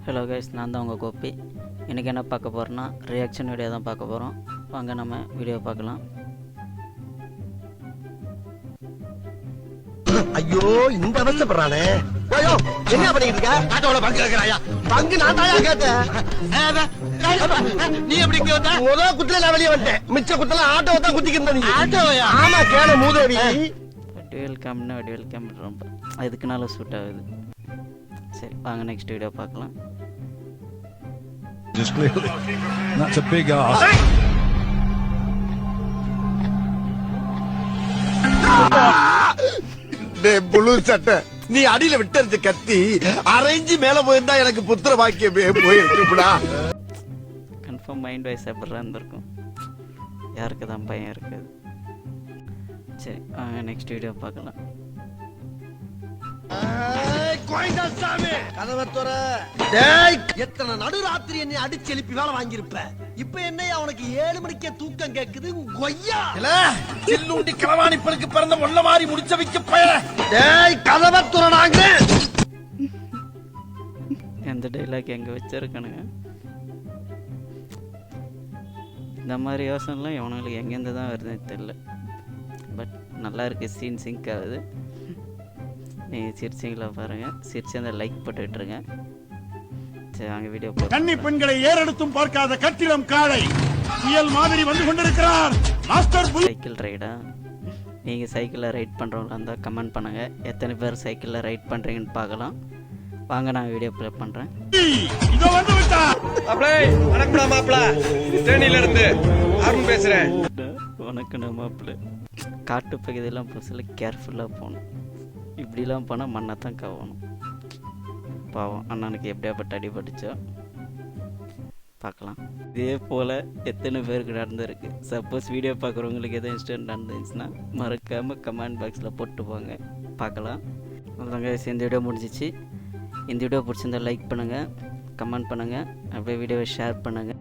Hello guys, நான் தான் உங்கள் கோப்பி. இன்றைக்கி என்ன பார்க்க போகிறோன்னா ரியாக்ஷன் வீடியோ தான் பார்க்க போகிறோம். வாங்க நம்ம வீடியோ பார்க்கலாம். ஐயோ இந்த அவசப்படுறானே. ஐயோ என்ன பண்ணிட்டு இருக்க? ஆட்டோல பங்கு கேக்குறாயா? பங்கு நான் தாயா கேட்டேன். நீ எப்படி இங்க வந்த? முதல் குத்துல நான் வெளியே வந்துட்டேன். மிச்ச குத்துல ஆட்டோவை தான் குத்திக்கிட்டு இருந்த நீ. ஆட்டோயா? ஆமா கேள மூதேவி. வெல்கம் ரொம்ப அதுக்குனால சூட் ஆகுது. சரி வாங்க நெக்ஸ்ட் வீடியோ பார்க்கலாம். Just clearly, that's a big ask. டேய் புளு சட்டை, நீ அடியில விட்டறது கத்தி அரைஞ்சு மேல போயிருந்தா எனக்கு புத்திர வாக்கியமே போயிருக்குடா. கன்ஃபார்ம் மைண்ட் வைஸ் எப்படிலாம் இருந்திருக்கும். யாருக்கு தான் பயம் இருக்காது. சரி வாங்க நெக்ஸ்ட் வீடியோ பார்க்கலாம். எத்தனை நடுராத்திரி என்னை அடிச்சு எழுப்பி வேலை வாங்கியிருப்ப. இப்ப என்ன அவனுக்கு 7 மணிக்கே தூக்கம் கேக்குது? கொய்யா சில்லுண்டி களவாணிப்பலுக்கு பிறந்த ஒன்ன மாதிரி முடிச்ச வைக்க பய. கதவை துறனாங்க. எந்த டைலாக் எங்கே வச்சிருக்கணுங்க? இந்த மாதிரி யோசனைலாம் இவனுங்களுக்கு எங்கேருந்து தான் வருதுன்னு தெரியல. பட் நல்லா இருக்குது, சீன் சிங்க் ஆகுது. நீங்கள் சிரிச்சிங்களா பாருங்கள், சிரிச்சு அந்த லைக் போட்டுட்ருங்க. சரி வாங்க வீடியோ கன்னி பெண்களை ஏறெடுத்தும் பார்க்காத கட்டிடம் காளை புயல் மாதிரி வந்து கொண்டிருக்கிறார் மாஸ்டர். சைக்கிள் ரைடா? நீங்கள் சைக்கிளில் ரைட் பண்ணுறவங்களா இருந்தால் கமெண்ட் பண்ணுங்கள். எத்தனை பேர் சைக்கிளில் ரைட் பண்ணுறீங்கன்னு பார்க்கலாம். வாங்க நான் வீடியோ ப்ளே பண்ணுறேன். இதோ வந்து விட்டா. வணக்கம் மாப்பிள்ள, தேனியில இருந்து அருண் பேசுறேன். உனக்கு நம்ம காட்டு பகுதியெல்லாம் புதுசில் கேர்ஃபுல்லாக போகணும். இப்படிலாம் போனால் மண்ணை தான் கவணும். பாவம் அண்ணனுக்கு எப்படியாப்பட்ட அடிபட்டுச்சோ பார்க்கலாம். இதே போல் எத்தனை பேருக்கு நடந்துருக்கு. சப்போஸ் வீடியோ பார்க்குறவங்களுக்கு எதுவும் இன்ஸ்டன்ட் நடந்துச்சுன்னா மறக்காமல் கமெண்ட் பாக்ஸில் போட்டு போங்க, பார்க்கலாம். அதாங்க இந்த வீடியோ முடிஞ்சிச்சு. இந்த வீடியோ பிடிச்சிருந்தால் லைக் பண்ணுங்கள், கமெண்ட் பண்ணுங்கள், அப்படியே வீடியோவை ஷேர் பண்ணுங்கள்.